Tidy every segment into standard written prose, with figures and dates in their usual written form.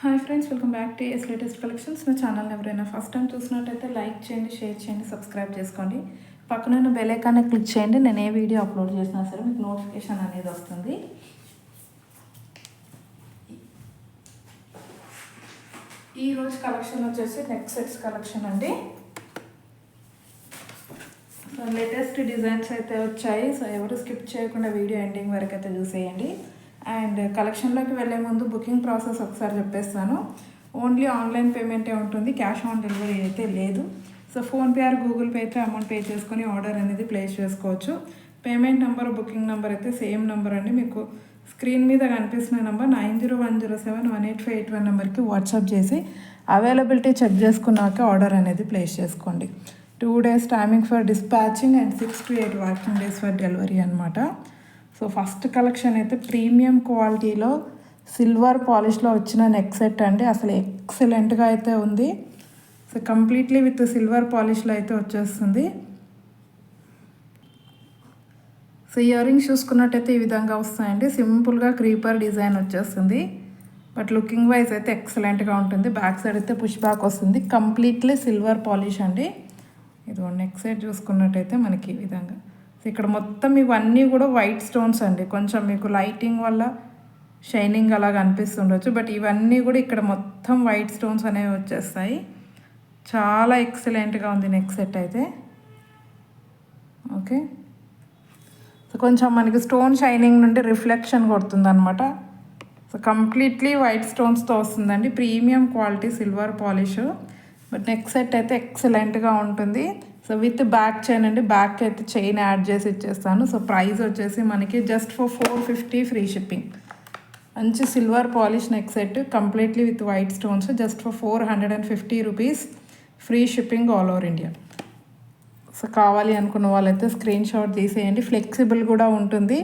Hi friends, welcome back to S latest collections. నా ఛానల్ని ఎవరైనా ఫస్ట్ టైం చూసినట్టయితే లైక్ చేయండి, షేర్ చేయండి, సబ్స్క్రైబ్ చేసుకోండి. పక్కన బెల్ ఐకాన్ని క్లిక్ చేయండి. నేను ఏ వీడియో అప్లోడ్ చేసినా సరే మీకు నోటిఫికేషన్ అనేది వస్తుంది. ఈరోజు కలెక్షన్ వచ్చేసి నెక్ సెట్స్ కలెక్షన్ అండి. సో లేటెస్ట్ డిజైన్స్ అయితే వచ్చాయి. సో ఎవరు స్కిప్ చేయకుండా వీడియో ఎండింగ్ వరకు అయితే చూసేయండి. అండ్ కలెక్షన్లోకి వెళ్ళే ముందు బుకింగ్ ప్రాసెస్ ఒకసారి చెప్పేస్తాను. ఓన్లీ ఆన్లైన్ పేమెంటే ఉంటుంది, క్యాష్ ఆన్ డెలివరీ అయితే లేదు. So PhonePe are Google pay అయితే అమౌంట్ పే చేసుకొని ఆర్డర్ అనేది ప్లేస్ చేసుకోవచ్చు. పేమెంట్ నెంబర్, బుకింగ్ నెంబర్ అయితే సేమ్ నెంబర్ అండి. మీకు స్క్రీన్ మీద కనిపిస్తున్న నెంబర్ 9010718581 నెంబర్కి వాట్సాప్ చేసి అవైలబిలిటీ చెక్ చేసుకున్నాక ఆర్డర్ అనేది ప్లేస్ చేసుకోండి. 2 days timing for dispatching and 6 to 8 working days for delivery అనమాట. సో ఫస్ట్ కలెక్షన్ అయితే ప్రీమియం క్వాలిటీలో సిల్వర్ పాలిష్లో వచ్చిన నెక్ సెట్ అండి. అసలు ఎక్సలెంట్గా అయితే ఉంది. సో కంప్లీట్లీ విత్ సిల్వర్ పాలిష్లో అయితే వచ్చేస్తుంది. సో ఇయర్ రింగ్స్ చూసుకున్నట్టయితే ఈ విధంగా వస్తాయండి. సింపుల్గా క్రీపర్ డిజైన్ వచ్చేస్తుంది, బట్ లుకింగ్ వైజ్ అయితే ఎక్సలెంట్గా ఉంటుంది. బ్యాక్ సైడ్ అయితే పుష్ బ్యాక్ వస్తుంది. కంప్లీట్లీ సిల్వర్ పాలిష్ అండి. ఇది నెక్ సైడ్ చూసుకున్నట్టయితే మనకి ఈ విధంగా. సో ఇక్కడ మొత్తం ఇవన్నీ కూడా వైట్ స్టోన్స్ అండి. కొంచెం మీకు లైటింగ్ వల్ల షైనింగ్ అలాగ అనిపిస్తుండొచ్చు, బట్ ఇవన్నీ కూడా ఇక్కడ మొత్తం వైట్ స్టోన్స్ అనేవి వచ్చేస్తాయి. చాలా ఎక్సలెంట్గా ఉంది నెక్ సెట్ అయితే. ఓకే, సో కొంచెం మనకి స్టోన్ షైనింగ్ నుండి రిఫ్లెక్షన్ కొడుతుంది అనమాట. సో కంప్లీట్లీ వైట్ స్టోన్స్తో వస్తుందండి. Premium quality silver polish, but neck set అయితే ఎక్సలెంట్గా ఉంటుంది. సో విత్ బ్యాక్ చైన్ అండి. బ్యాక్ అయితే చైన్ యాడ్ చేసి ఇచ్చేస్తాను. సో ప్రైస్ వచ్చేసి మనకి జస్ట్ ఫర్ 450 ఫ్రీ షిప్పింగ్. మంచి silver polish neck set completely with white stones just for 450 rupees free shipping all over India. So కావాలి అనుకున్న వాళ్ళైతే స్క్రీన్ షాట్ తీసేయండి. ఫ్లెక్సిబుల్ కూడా ఉంటుంది.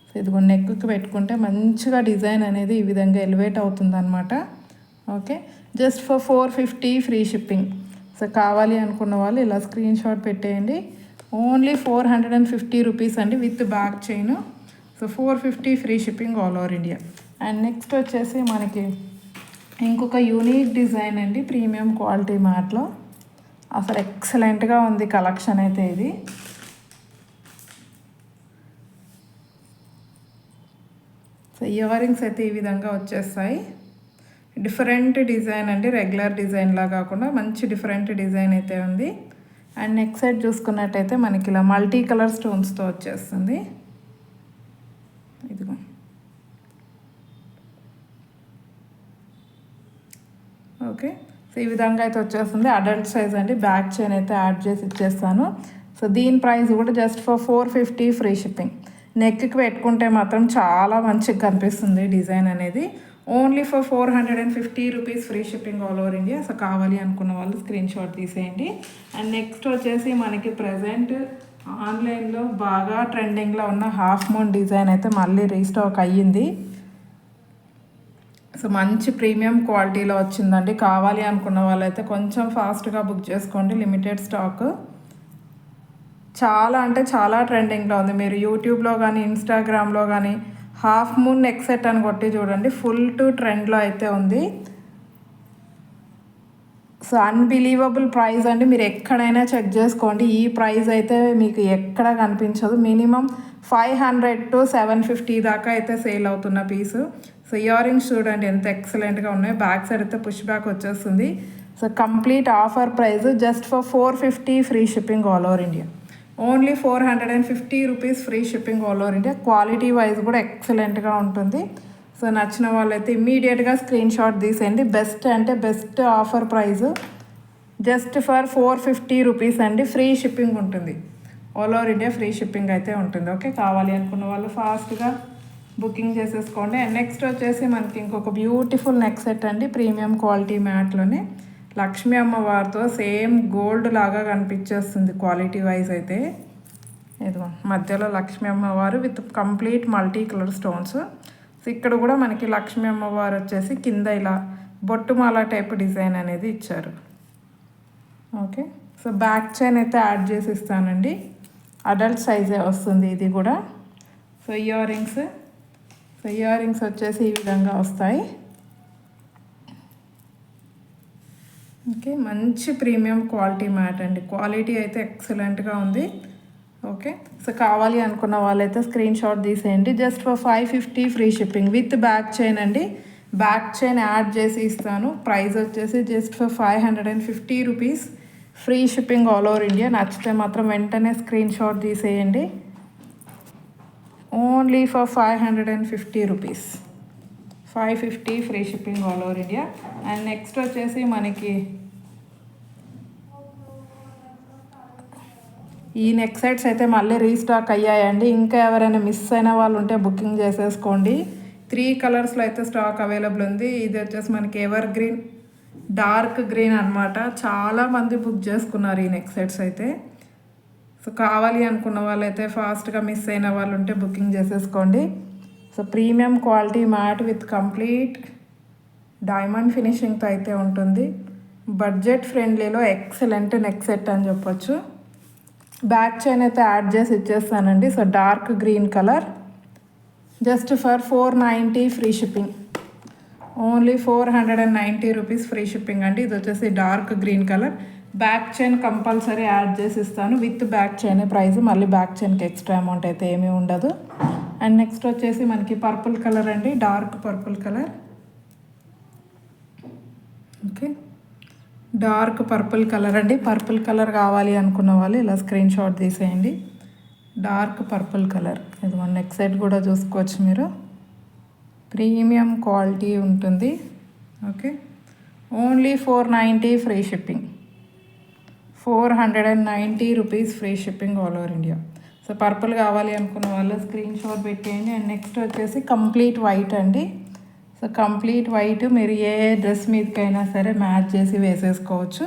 సో ఇదిగో నెక్కి పెట్టుకుంటే మంచిగా డిజైన్ అనేది ఈ విధంగా ఎలివేట్ అవుతుంది అనమాట. Okay, just for 450 free shipping. So కావాలి అనుకున్న వాళ్ళు ఇలా స్క్రీన్ షాట్ పెట్టేయండి. ఓన్లీ 450 రూపీస్ అండి with back chain. So 450 free shipping all over India. And next వచ్చేసి మనకి ఇంకొక యూనిక్ డిజైన్ అండి, ప్రీమియం క్వాలిటీ మ్యాట్లో. అసలు ఎక్సలెంట్గా ఉంది కలెక్షన్ అయితే ఇది. సో ఇయర్ రింగ్స్ అయితే ఈ విధంగా వచ్చేస్తాయి. డిఫరెంట్ డిజైన్ అండి, రెగ్యులర్ డిజైన్లా కాకుండా మంచి డిఫరెంట్ డిజైన్ అయితే ఉంది. అండ్ నెక్ సైడ్ చూసుకున్నట్టయితే మనకి ఇలా మల్టీ కలర్ స్టోన్స్తో వచ్చేస్తుంది. ఇదిగో ఓకే, సో ఈ విధంగా అయితే వచ్చేస్తుంది. అడల్ట్ సైజ్ అండి. బ్యాక్ చైన్ అయితే యాడ్ చేసి ఇచ్చేస్తాను. సో దీని ప్రైస్ కూడా జస్ట్ ఫర్ 450 ఫ్రీ షిప్పింగ్. నెక్కి పెట్టుకుంటే మాత్రం చాలా మంచిగా కనిపిస్తుంది డిజైన్ అనేది. Only for 450 rupees free shipping all over India. So కావాలి అనుకున్న వాళ్ళు స్క్రీన్ షాట్ తీసేయండి. అండ్ నెక్స్ట్ వచ్చేసి మనకి ప్రజెంట్ ఆన్లైన్లో బాగా ట్రెండింగ్లో ఉన్న హాఫ్ మూన్ డిజైన్ అయితే మళ్ళీ రీస్టాక్ అయ్యింది. సో మంచి ప్రీమియం క్వాలిటీలో వచ్చిందండి. కావాలి అనుకున్న వాళ్ళైతే కొంచెం ఫాస్ట్గా బుక్ చేసుకోండి. Limited stock. చాలా అంటే చాలా ట్రెండింగ్లో ఉంది. మీరు యూట్యూబ్లో కానీ ఇన్స్టాగ్రామ్లో కానీ హాఫ్ మూన్ నెక్ సెట్ అని కొట్టి చూడండి, ఫుల్ టు ట్రెండ్లో అయితే ఉంది. సో అన్బిలీవబుల్ ప్రైస్ అండి. మీరు ఎక్కడైనా చెక్ చేసుకోండి, ఈ ప్రైస్ అయితే మీకు ఎక్కడ కనిపించదు. మినిమం 500 to 750 దాకా అయితే సేల్ అవుతున్న పీసు. సో ఇయర్ రింగ్స్ చూడండి ఎంత ఎక్సలెంట్గా ఉన్నాయి. బ్యాక్ సైడ్ అయితే పుష్ బ్యాక్ వచ్చేస్తుంది. So complete offer price just for 450 free shipping all over India. Only 450 rupees free shipping all over India. Quality wise కూడా ఎక్సలెంట్గా ఉంటుంది. సో నచ్చిన వాళ్ళైతే ఇమ్మీడియట్గా స్క్రీన్ షాట్ తీసేయండి. బెస్ట్ అంటే best offer price just for 450 rupees అండి. ఫ్రీ షిప్పింగ్ ఉంటుంది all over India. Free shipping అయితే ఉంటుంది. ఓకే, కావాలి అనుకున్న వాళ్ళు ఫాస్ట్గా బుకింగ్ చేసేసుకోండి. అండ్ నెక్స్ట్ వచ్చేసి మనకి ఇంకొక బ్యూటిఫుల్ నెక్ సెట్ అండి, ప్రీమియం క్వాలిటీ మ్యాట్లోనే లక్ష్మీ అమ్మవారితో సేమ్ గోల్డ్ లాగా కనిపించేస్తుంది క్వాలిటీ వైజ్ అయితే. ఇదిగో మధ్యలో లక్ష్మీ అమ్మవారు with complete multi colour stones. So ఇక్కడ కూడా మనకి లక్ష్మీ అమ్మవారు వచ్చేసి కింద ఇలా బొట్టుమాల టైప్ డిజైన్ అనేది ఇచ్చారు. ఓకే, సో బ్యాక్ చైన్ అయితే యాడ్ చేసి ఇస్తానండి. అడల్ట్ సైజే వస్తుంది ఇది కూడా. సో ఇయర్ రింగ్స్ వచ్చేసి ఈ విధంగా వస్తాయి. ఓకే, మంచి ప్రీమియం క్వాలిటీ మ్యాట్ అండి. క్వాలిటీ అయితే ఎక్సలెంట్గా ఉంది. ఓకే, సో కావాలి అనుకున్న వాళ్ళైతే స్క్రీన్ షాట్ తీసేయండి. Just for 550 free shipping with back chain అండి. బ్యాక్ చైన్ యాడ్ చేసి ఇస్తాను. ప్రైస్ వచ్చేసి just for 550 rupees. Free shipping all over India. నచ్చితే మాత్రం వెంటనే స్క్రీన్ షాట్ తీసేయండి. Only for 550 rupees. 550 free shipping all over India. And next వచ్చేసి మనకి ఈ నెక్ సెట్స్ అయితే మళ్ళీ రీస్టాక్ అయ్యాయండి. ఇంకా ఎవరైనా మిస్ అయిన వాళ్ళు ఉంటే బుకింగ్ చేసేసుకోండి. 3 కలర్స్లో అయితే స్టాక్ అవైలబుల్ ఉంది. ఇది వచ్చేసి మనకి ఎవర్ గ్రీన్, డార్క్ గ్రీన్ అనమాట. చాలామంది బుక్ చేసుకున్నారు ఈ నెక్ సెట్స్ అయితే. సో కావాలి అనుకున్న వాళ్ళైతే ఫాస్ట్గా మిస్ అయిన వాళ్ళు ఉంటే బుకింగ్ చేసేసుకోండి. So premium quality mat with complete diamond ఫినిషింగ్తో అయితే ఉంటుంది. బడ్జెట్ ఫ్రెండ్లీలో ఎక్సలెంట్ నెక్ సెట్ అని చెప్పొచ్చు. బ్యాక్ చైన్ అయితే యాడ్ చేసి ఇచ్చేస్తానండి. So dark green colour just for 490 free shipping. Only 490 rupees free shipping అండి. ఇది వచ్చేసి dark green colour. Back chain compulsory add చేసి ఇస్తాను. With back chain price. మళ్ళీ బ్యాక్ చైన్కి ఎక్స్ట్రా అమౌంట్ అయితే ఏమీ ఉండదు. అండ్ నెక్స్ట్ వచ్చేసి మనకి పర్పుల్ కలర్ అండి. Dark purple colour. Okay, dark purple colour అండి. పర్పుల్ కలర్ కావాలి అనుకున్న వాళ్ళు ఇలా స్క్రీన్ షాట్ తీసేయండి. Dark purple colour. ఇది మన నెక్ సెట్ కూడా చూసుకోవచ్చు మీరు. ప్రీమియం క్వాలిటీ ఉంటుంది. Okay, only 490 free shipping. 490 rupees free shipping all over India. So purple కావాలి అనుకున్న వాళ్ళు స్క్రీన్ షాట్ పెట్టేయండి. అండ్ నెక్స్ట్ వచ్చేసి కంప్లీట్ వైట్ అండి. సో కంప్లీట్ వైట్ మీరు ఏ డ్రెస్ మీదకైనా సరే మ్యాచ్ చేసి వేసేసుకోవచ్చు.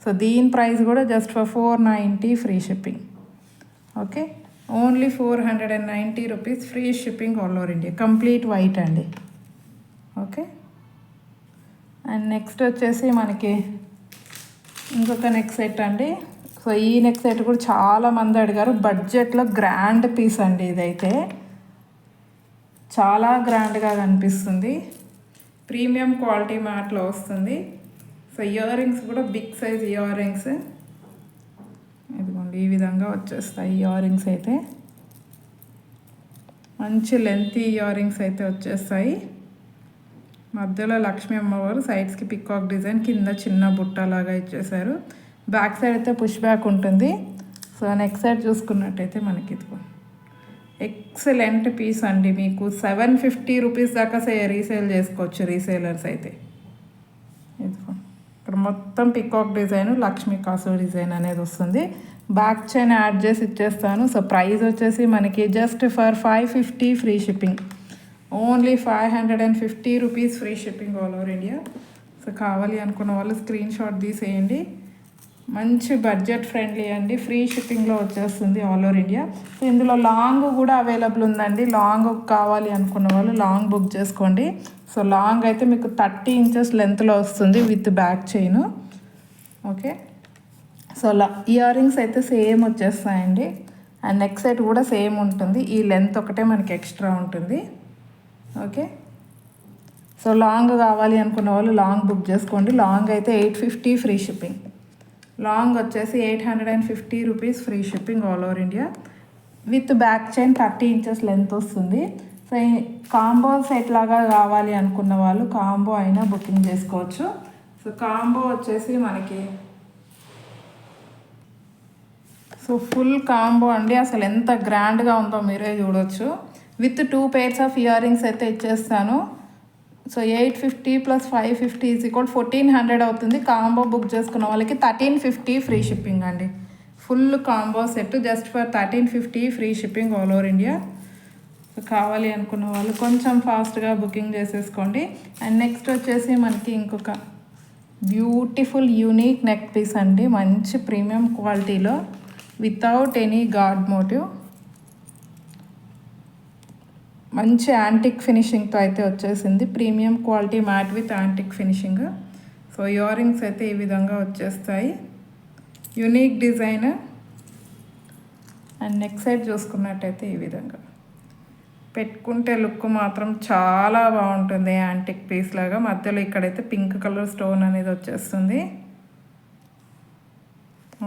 సో దీని ప్రైస్ కూడా just for 490 free shipping. Okay, only 490 rupees free shipping all over India. Complete white అండి. ఓకే, అండ్ నెక్స్ట్ వచ్చేసి మనకి ఇంకొక నెక్ సెట్ అండి. సో ఈ నెక్ సెట్ కూడా చాలామంది అడిగారు. బడ్జెట్లో గ్రాండ్ పీస్ అండి. ఇదైతే చాలా గ్రాండ్గా కనిపిస్తుంది. ప్రీమియం క్వాలిటీ మ్యాట్లో వస్తుంది. సో ఇయర్ రింగ్స్ కూడా బిగ్ సైజ్ ఇయర్ రింగ్స్. ఇదిగోండి ఈ విధంగా వచ్చేస్తాయి ఇయర్ రింగ్స్ అయితే. మంచి లెంతీ ఇయర్ రింగ్స్ అయితే వచ్చేస్తాయి. మధ్యలో లక్ష్మీ అమ్మవారు, సైడ్స్కి పికాక్ డిజైన్, కింద చిన్న బుట్ట లాగా ఇచ్చేసారు. బ్యాక్ సైడ్ అయితే పుష్ బ్యాక్ ఉంటుంది. సో నెక్స్ట్ సైడ్ చూసుకున్నట్టయితే మనకి ఇదిగో ఎక్సలెంట్ పీస్ అండి. మీకు 750 రూపీస్ దాకా రీసేల్ చేసుకోవచ్చు రీసేలర్స్ అయితే. ఇదిగో ఇక్కడ మొత్తం పికాక్ డిజైన్, లక్ష్మీ కాసు డిజైన్ అనేది వస్తుంది. బ్యాక్ చైన్ యాడ్ చేసి ఇచ్చేస్తాను. సో ప్రైస్ వచ్చేసి మనకి just for 550 free shipping. Only 550 rupees free shipping all over India. So కావాలి అనుకున్న వాళ్ళు స్క్రీన్ షాట్ తీసేయండి. మంచి బడ్జెట్ ఫ్రెండ్లీ అండి. ఫ్రీ షిప్పింగ్లో వచ్చేస్తుంది ఆల్ ఓవర్ ఇండియా. సో ఇందులో లాంగ్ కూడా అవైలబుల్ ఉందండి. లాంగ్ కావాలి అనుకున్న వాళ్ళు లాంగ్ బుక్ చేసుకోండి. సో లాంగ్ అయితే మీకు 30 ఇంచెస్ లెంత్లో వస్తుంది with back chain. Okay, so ear rings అయితే సేమ్ వచ్చేస్తాయండి. అండ్ నెక్ సెట్ కూడా సేమ్ ఉంటుంది. ఈ లెంత్ ఒకటే మనకి ఎక్స్ట్రా ఉంటుంది. ఓకే, సో లాంగ్ కావాలి అనుకున్న వాళ్ళు లాంగ్ బుక్ చేసుకోండి. లాంగ్ అయితే 850 ఫ్రీ షిప్పింగ్. లాంగ్ వచ్చేసి 850 rupees free shipping all over India. With back chain 30 inches length వస్తుంది. సో కాంబో సెట్ లాగా కావాలి అనుకున్న వాళ్ళు కాంబో అయినా బుకింగ్ చేసుకోవచ్చు. సో కాంబో వచ్చేసి మనకి సో ఫుల్ కాంబో అండి. అసలు ఎంత గ్రాండ్గా ఉందో మీరే చూడొచ్చు. With 2 pairs of ear rings అయితే ఇచ్చేస్తాను. సో 850 + 550 = 1400 అవుతుంది. కాంబో బుక్ చేసుకున్న వాళ్ళకి 1350 ఫ్రీ షిప్పింగ్ అండి. Full combo set just for 1350 free shipping all over India. So కావాలి అనుకున్న వాళ్ళు కొంచెం ఫాస్ట్గా బుకింగ్ చేసేసుకోండి. అండ్ నెక్స్ట్ వచ్చేసి మనకి ఇంకొక బ్యూటిఫుల్ యూనిక్ నెక్ పీస్ అండి. మంచి ప్రీమియం క్వాలిటీలో వితౌట్ ఎనీ గాడ్ మోటివ్, మంచి యాంటిక్ ఫినిషింగ్తో అయితే వచ్చేసింది. Premium quality matte with antique finishing. So ear rings అయితే ఈ విధంగా వచ్చేస్తాయి. Unique design. And neck side చూసుకున్నట్టయితే ఈ విధంగా పెట్టుకుంటే లుక్ మాత్రం చాలా బాగుంటుంది. యాంటిక్ పీస్ లాగా మధ్యలో ఇక్కడైతే పింక్ కలర్ స్టోన్ అనేది వచ్చేస్తుంది.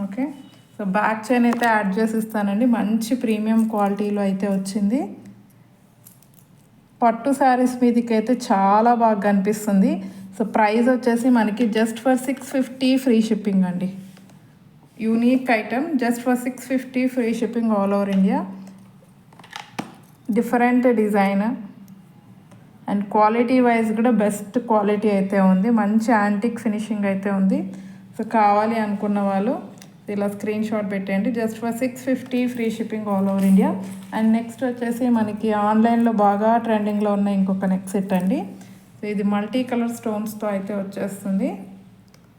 ఓకే. సో బ్యాక్ చైన్ అయితే యాడ్ చేసి ఇస్తానండి. మంచి ప్రీమియం క్వాలిటీలో అయితే వచ్చింది. పట్టు శారీస్ మీదకి అయితే చాలా బాగా కనిపిస్తుంది. సో ప్రైస్ వచ్చేసి మనకి జస్ట్ ఫర్ 650 ఫ్రీ షిప్పింగ్ అండి. Unique item just for 650 free shipping all over India. Different design and quality wise కూడా బెస్ట్ క్వాలిటీ అయితే ఉంది. మంచి యాంటిక్ ఫినిషింగ్ అయితే ఉంది. సో కావాలి అనుకున్న వాళ్ళు ఇలా స్క్రీన్ షాట్ పెట్టండి. Just for 650 free shipping all over India. And next వచ్చేసి మనకి ఆన్లైన్లో బాగా ట్రెండింగ్లో ఉన్న ఇంకొక నెక్ సెట్ అండి. సో ఇది మల్టీ కలర్ స్టోన్స్తో అయితే వచ్చేస్తుంది.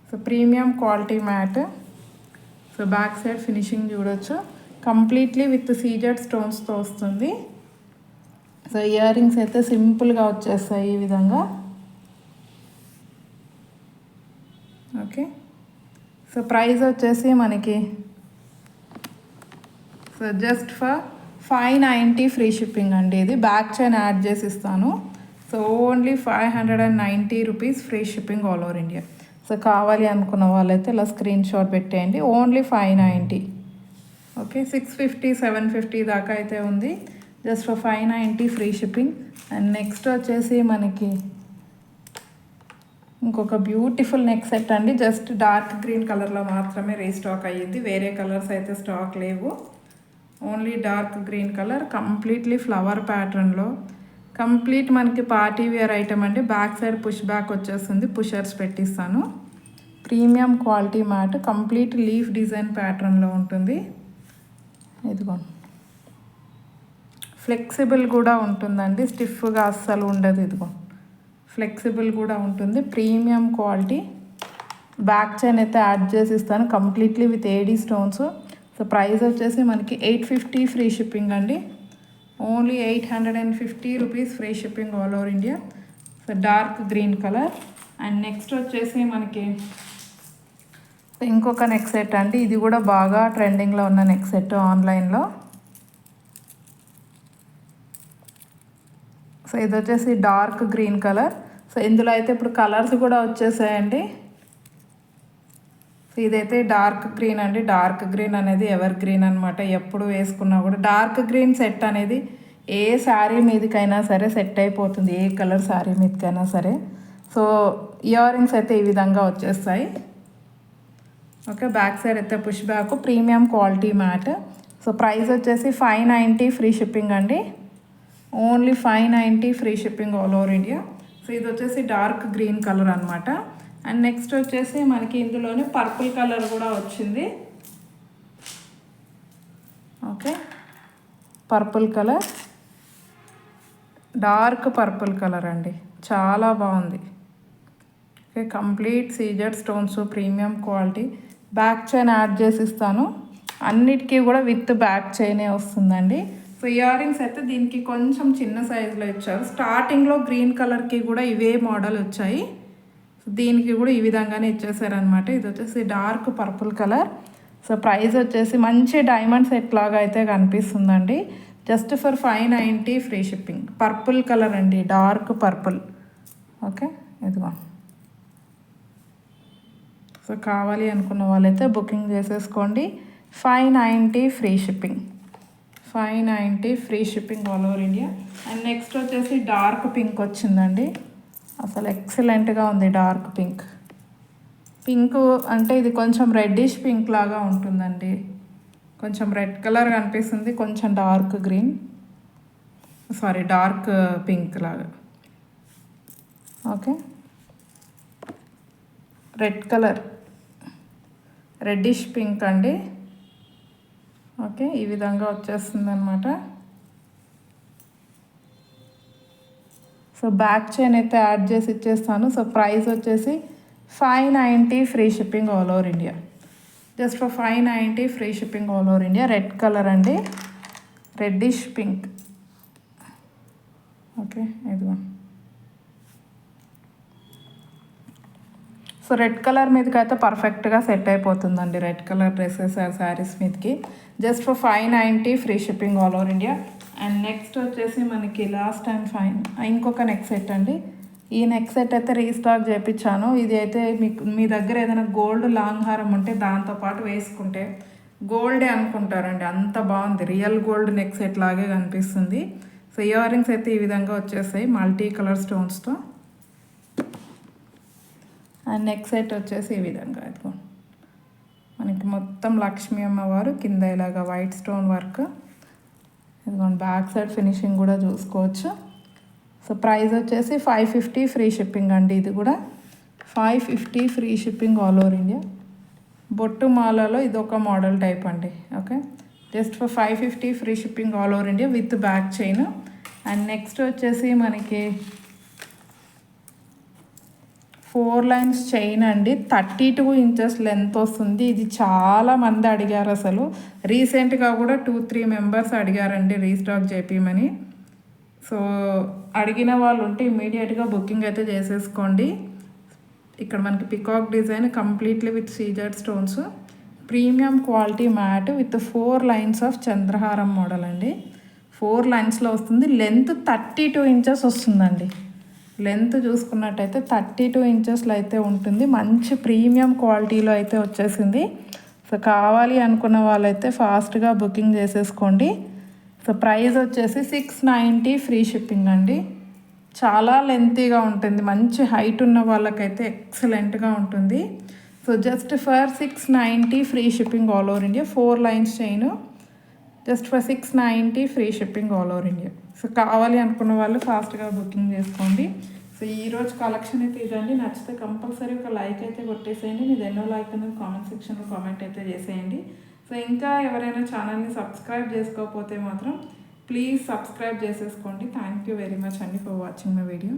So premium quality mat. So back side finishing చూడొచ్చు. కంప్లీట్లీ విత్ సీజెడ్ స్టోన్స్తో వస్తుంది. సో ఇయర్ రింగ్స్ అయితే సింపుల్గా వచ్చేస్తాయి ఈ విధంగా. ఓకే. సో ప్రైస్ వచ్చేసి మనకి so just for 590 free shipping అండి. ఇది బ్యాక్ చైన్ యాడ్ చేసి ఇస్తాను. So only 590 rupees free shipping all over India. So కావాలి అనుకున్న వాళ్ళైతే ఇలా స్క్రీన్ షాట్ పెట్టేయండి. ఓన్లీ 590. ఓకే. 650 750 దాకా అయితే ఉంది. Just for 590 free shipping. And next వచ్చేసి మనకి ఇంకొక బ్యూటిఫుల్ నెక్ సెట్ అండి. జస్ట్ డార్క్ గ్రీన్ కలర్లో మాత్రమే రీస్టాక్ అయ్యింది. వేరే కలర్స్ అయితే స్టాక్ లేవు. Only dark green colour completely flower ప్యాటర్న్లో కంప్లీట్ మనకి పార్టీ వేర్ ఐటమ్ అండి. బ్యాక్ సైడ్ పుష్ బ్యాక్ వచ్చేస్తుంది. పుషర్స్ పెట్టిస్తాను. Premium quality matte complete leaf design ప్యాటర్న్లో ఉంటుంది. ఇదిగో ఫ్లెక్సిబుల్ కూడా ఉంటుందండి. స్టిఫ్గా అస్సలు ఉండదు. ఇదిగో ఫ్లెక్సిబుల్ కూడా ఉంటుంది. Premium quality. బ్యాక్ చైన్ అయితే యాడ్ చేసి ఇస్తాను completely with AD stones. So price వచ్చేసి మనకి 850 ఫ్రీ షిప్పింగ్ అండి. Only 850 rupees free shipping all over India. So dark green colour. And next వచ్చేసి మనకి ఇంకొక నెక్ సెట్ అండి. ఇది కూడా బాగా ట్రెండింగ్లో ఉన్న నెక్ సెట్ ఆన్లైన్లో. సో ఇది వచ్చేసి డార్క్ గ్రీన్ కలర్. సో ఇందులో అయితే ఇప్పుడు కలర్స్ కూడా వచ్చేసాయండి. సో ఇదైతే డార్క్ గ్రీన్ అండి. డార్క్ గ్రీన్ అనేది ఎవర్ గ్రీన్ అనమాట. ఎప్పుడు వేసుకున్నా కూడా డార్క్ గ్రీన్ సెట్ అనేది ఏ శారీ మీదకైనా సరే సెట్ అయిపోతుంది. ఏ కలర్ శారీ మీదకైనా సరే. సో ఇయర్ రింగ్స్ అయితే ఈ విధంగా వచ్చేస్తాయి. ఓకే. బ్యాక్ సైడ్ అయితే push back. Premium quality mat. So price వచ్చేసి 590 ఫ్రీ షిప్పింగ్ అండి. Only 590 free shipping all over India. So ఇది వచ్చేసి డార్క్ గ్రీన్ కలర్ అనమాట. అండ్ నెక్స్ట్ వచ్చేసి మనకి ఇందులోనే పర్పుల్ కలర్ కూడా వచ్చింది. Okay. Purple colour, dark purple colour అండి. చాలా బాగుంది. Okay. Complete CZ stones premium quality. Back chain add చేసి ఇస్తాను. అన్నిటికీ కూడా విత్ బ్యాక్ చైనే వస్తుందండి. సో ఇయర్ రింగ్స్ అయితే దీనికి కొంచెం చిన్న సైజులో ఇచ్చారు. స్టార్టింగ్లో గ్రీన్ కలర్కి కూడా ఇవే మోడల్ వచ్చాయి. సో దీనికి కూడా ఈ విధంగానే ఇచ్చేసారనమాట. ఇది వచ్చేసి dark purple colour. So price వచ్చేసి మంచి డైమండ్ సెట్ లాగా అయితే కనిపిస్తుందండి. Just for 590 free shipping. Purple colour అండి. Dark purple. ఓకే. ఇదిగో. సో కావాలి అనుకున్న వాళ్ళైతే బుకింగ్ చేసేసుకోండి. 590 free shipping. 590 free shipping all over India. And next వచ్చేసి డార్క్ పింక్ వచ్చిందండి. అసలు ఎక్సలెంట్గా ఉంది డార్క్ పింక్. పింక్ అంటే ఇది కొంచెం రెడ్డిష్ పింక్ లాగా ఉంటుందండి. కొంచెం రెడ్ కలర్ కనిపిస్తుంది. కొంచెం డార్క్ గ్రీన్ డార్క్ పింక్ లాగా. Okay. Red colour, reddish pink అండి. ఓకే. ఈ విధంగా వచ్చేస్తుంది అనమాట. సో బ్యాక్ చైన్ అయితే యాడ్ చేసి ఇచ్చేస్తాను. సో ప్రైస్ వచ్చేసి 590 free shipping all over India. Just for 590 free shipping all over India. Red colour అండి. Reddish pink. ఓకే. ఇదిగో. సో రెడ్ కలర్ మీదకి అయితే పర్ఫెక్ట్గా సెట్ అయిపోతుందండి. రెడ్ కలర్ డ్రెస్సెస్ శారీస్ మీదకి. Just for 590 free shipping all over India. And next వచ్చేసి మనకి last and ఇంకొక నెక్ సెట్ అండి. ఈ నెక్ సెట్ అయితే రీస్టాక్ చేయించాను. ఇది అయితే మీకు మీ దగ్గర ఏదైనా గోల్డ్ లాంగ్ హారం ఉంటే దాంతోపాటు వేసుకుంటే గోల్డే అనుకుంటారండి, అంత బాగుంది. రియల్ గోల్డ్ నెక్ సెట్ లాగే కనిపిస్తుంది. సో ఇయర్ రింగ్స్ అయితే ఈ విధంగా వచ్చేసాయి మల్టీ కలర్ స్టోన్స్తో. అండ్ నెక్ సెట్ వచ్చేసి ఈ విధంగా ఇదిగో మనకి మొత్తం లక్ష్మీ అమ్మవారు కింద ఇలాగా వైట్ స్టోన్ వర్క్. ఇదిగోండి బ్యాక్ సైడ్ ఫినిషింగ్ కూడా చూసుకోవచ్చు. సో ప్రైస్ వచ్చేసి 550 ఫ్రీ షిప్పింగ్ అండి. ఇది కూడా 550 free shipping all over India. బొట్టు మాలలో ఇది ఒక మోడల్ టైప్ అండి. Okay, just for 550 free shipping all over India with back chain. And next వచ్చేసి మనకి 4 లైన్స్ చైన్ అండి, 32 ఇంచెస్ లెంత్ వస్తుంది. ఇది చాలా మంది అడిగారు, అసలు రీసెంట్గా కూడా 2-3 మెంబర్స్ అడిగారండి రీస్టాక్ చేపిమని. సో అడిగిన వాళ్ళు ఉంటే ఇమీడియట్గా బుకింగ్ అయితే చేసేసుకోండి. ఇక్కడ మనకి పికాక్ డిజైన్ కంప్లీట్లీ విత్ సీజర్డ్ stones, premium quality mat with 4 lines of చంద్రహారం మోడల్ అండి. 4 లైన్స్లో వస్తుంది. లెంత్ 32 ఇంచెస్ వస్తుందండి. లెంత్ చూసుకున్నట్టయితే 32 ఇంచెస్లో అయితే ఉంటుంది. మంచి ప్రీమియం క్వాలిటీలో అయితే వచ్చేసింది. సో కావాలి అనుకున్న వాళ్ళైతే ఫాస్ట్గా బుకింగ్ చేసేసుకోండి. సో ప్రైస్ వచ్చేసి 690 ఫ్రీ షిప్పింగ్ అండి. చాలా లెంతీగా ఉంటుంది, మంచి హైట్ ఉన్న వాళ్ళకైతే ఎక్సలెంట్గా ఉంటుంది. So just for 690 free shipping all over India. 4 lines chain just for 690 free shipping all over India. So కావాలి అనుకున్న వాళ్ళు ఫాస్ట్గా బుకింగ్ చేసుకోండి. సో ఈరోజు కలెక్షన్ అయితే ఇదండి. నచ్చితే కంపల్సరీ ఒక లైక్ అయితే కొట్టేసేయండి. మీది ఎన్నో లైక్ అనేది కామెంట్ సెక్షన్లో కామెంట్ అయితే చేసేయండి. సో ఇంకా ఎవరైనా ఛానల్ని సబ్స్క్రైబ్ చేసుకోకపోతే మాత్రం ప్లీజ్ సబ్స్క్రైబ్ చేసేసుకోండి. థ్యాంక్ యూ వెరీ మచ్ అండి ఫర్ వాచింగ్ మై వీడియో.